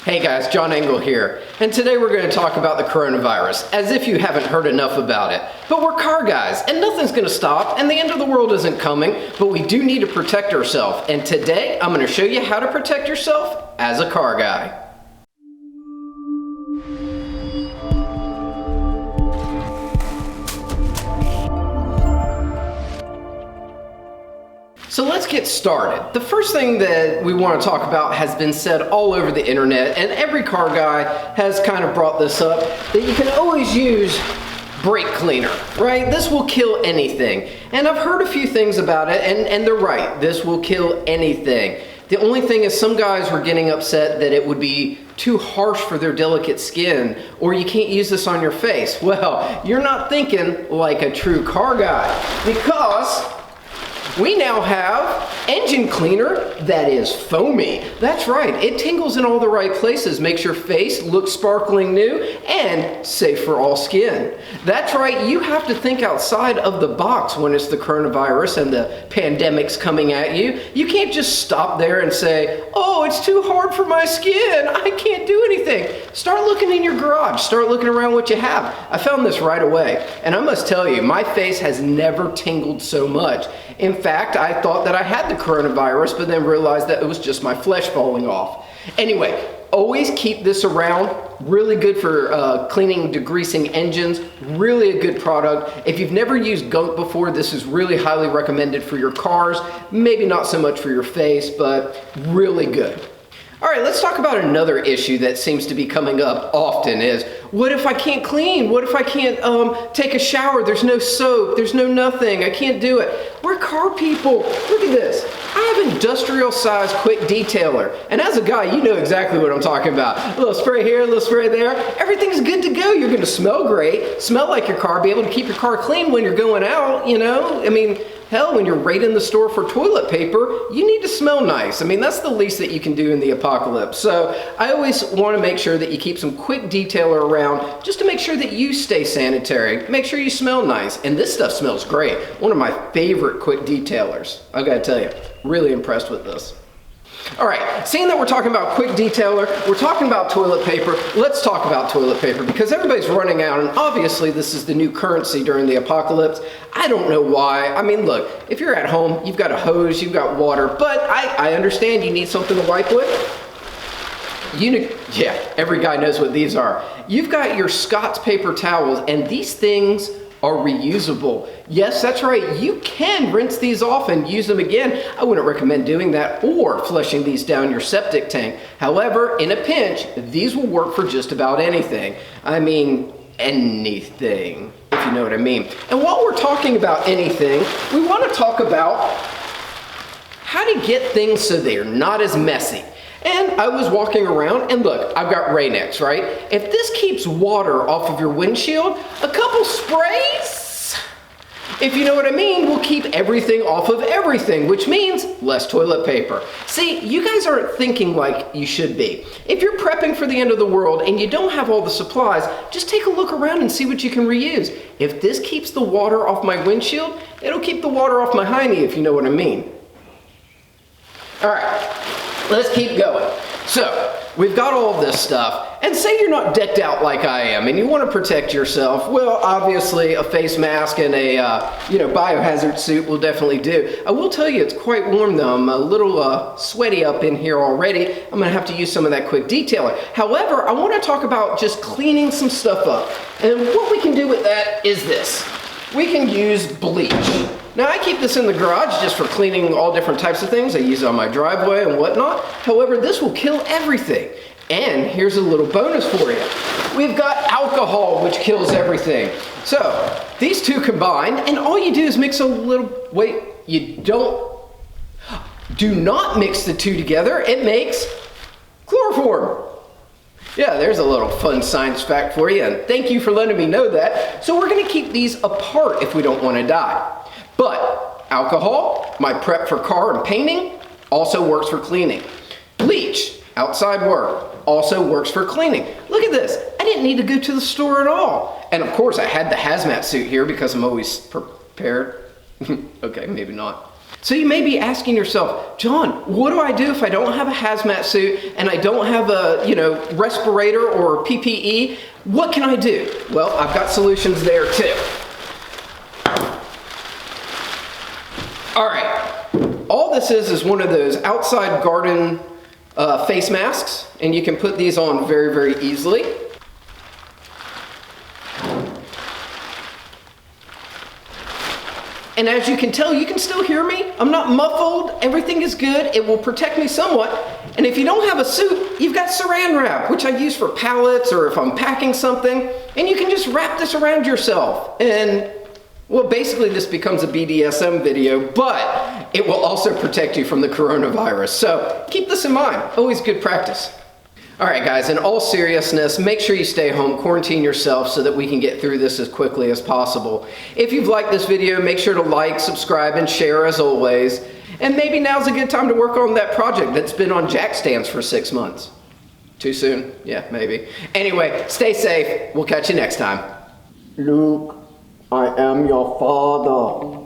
Hey guys, John Engel here, and today we're going to talk about the coronavirus, as if you haven't heard enough about it. But we're car guys, and nothing's going to stop, and the end of the world isn't coming, but we do need to protect ourselves. And today, I'm going to show you how to protect yourself as a car guy. So let's get started. The first thing that we want to talk about has been said all over the internet, and every car guy has kind of brought this up, that you can always use brake cleaner, right? This will kill anything. And I've heard a few things about it, and they're right. This will kill anything. The only thing is some guys were getting upset that it would be too harsh for their delicate skin, or you can't use this on your face. Well, you're not thinking like a true car guy, because we now have engine cleaner that is foamy. That's right, it tingles in all the right places, makes your face look sparkling new and safe for all skin. That's right, you have to think outside of the box when it's the coronavirus and the pandemic's coming at you. You can't just stop there and say, oh, it's too hard for my skin, I can't do anything. Start looking in your garage, start looking around what you have. I found this right away, and I must tell you, my face has never tingled so much. In fact, I thought that I had the coronavirus, but then realized that it was just my flesh falling off. Anyway, always keep this around. Really good for cleaning, degreasing engines. Really a good product. If you've never used gunk before, this is really highly recommended for your cars. Maybe not so much for your face, but really good. All right, let's talk about another issue that seems to be coming up often is, what if I can't clean? What if I can't take a shower? There's no soap, there's no nothing, I can't do it. We're car people. Look at this. I have industrial size quick detailer. And as a guy, you know exactly what I'm talking about. A little spray here, a little spray there. Everything's good to go. You're gonna smell great, smell like your car, be able to keep your car clean when you're going out, you know? I mean, hell, when you're right in the store for toilet paper, you need to smell nice. I mean, that's the least that you can do in the apocalypse. So I always want to make sure that you keep some quick detailer around just to make sure that you stay sanitary. Make sure you smell nice. And this stuff smells great. One of my favorite quick detailers. I gotta tell you, really impressed with this. All right, seeing that we're talking about quick detailer, we're talking about toilet paper, let's talk about toilet paper because everybody's running out, and obviously this is the new currency during the apocalypse. I don't know why. I mean, look, if you're at home, you've got a hose, you've got water, but I understand you need something to wipe with. Yeah, every guy knows what these are. You've got your Scott's paper towels, and these things are reusable. Yes, that's right, you can rinse these off and use them again. I wouldn't recommend doing that or flushing these down your septic tank. However, in a pinch, these will work for just about anything. I mean, anything, if you know what I mean. And while we're talking about anything, we want to talk about how to get things so they're not as messy. And I was walking around, and look, I've got RainX, right? If this keeps water off of your windshield, a couple sprays, if you know what I mean, will keep everything off of everything, which means less toilet paper. See, you guys aren't thinking like you should be. If you're prepping for the end of the world and you don't have all the supplies, just take a look around and see what you can reuse. If this keeps the water off my windshield, it'll keep the water off my hiney, if you know what I mean. All right. Let's keep going. So, we've got all of this stuff, and say you're not decked out like I am, and you want to protect yourself. Well, obviously, a face mask and a biohazard suit will definitely do. I will tell you, it's quite warm though. I'm a little sweaty up in here already. I'm going to have to use some of that quick detailer. However, I want to talk about just cleaning some stuff up. And what we can do with that is this. We can use bleach. Now I keep this in the garage just for cleaning all different types of things. I use it on my driveway and whatnot. However, this will kill everything. And here's a little bonus for you. We've got alcohol, which kills everything. So these two combined, and all you do is mix a little, do not mix the two together. It makes chloroform. Yeah, there's a little fun science fact for you, and thank you for letting me know that. So we're gonna keep these apart if we don't wanna die. But alcohol, my prep for car and painting, also works for cleaning. Bleach, outside work, also works for cleaning. Look at this, I didn't need to go to the store at all. And of course I had the hazmat suit here because I'm always prepared. Okay, maybe not. So you may be asking yourself, John, what do I do if I don't have a hazmat suit and I don't have a, respirator or PPE? What can I do? Well, I've got solutions there too. All right, all this is one of those outside garden face masks, and you can put these on very, very easily. And as you can tell, you can still hear me. I'm not muffled. Everything is good. It will protect me somewhat. And if you don't have a suit, you've got saran wrap, which I use for pallets or if I'm packing something. And you can just wrap this around yourself. And, well, basically this becomes a BDSM video, but it will also protect you from the coronavirus. So keep this in mind. Always good practice. All right, guys, in all seriousness, make sure you stay home, quarantine yourself so that we can get through this as quickly as possible. If you've liked this video, make sure to like, subscribe, and share as always. And maybe now's a good time to work on that project that's been on jack stands for 6 months. Too soon? Yeah, maybe. Anyway, stay safe. We'll catch you next time. Luke, I am your father.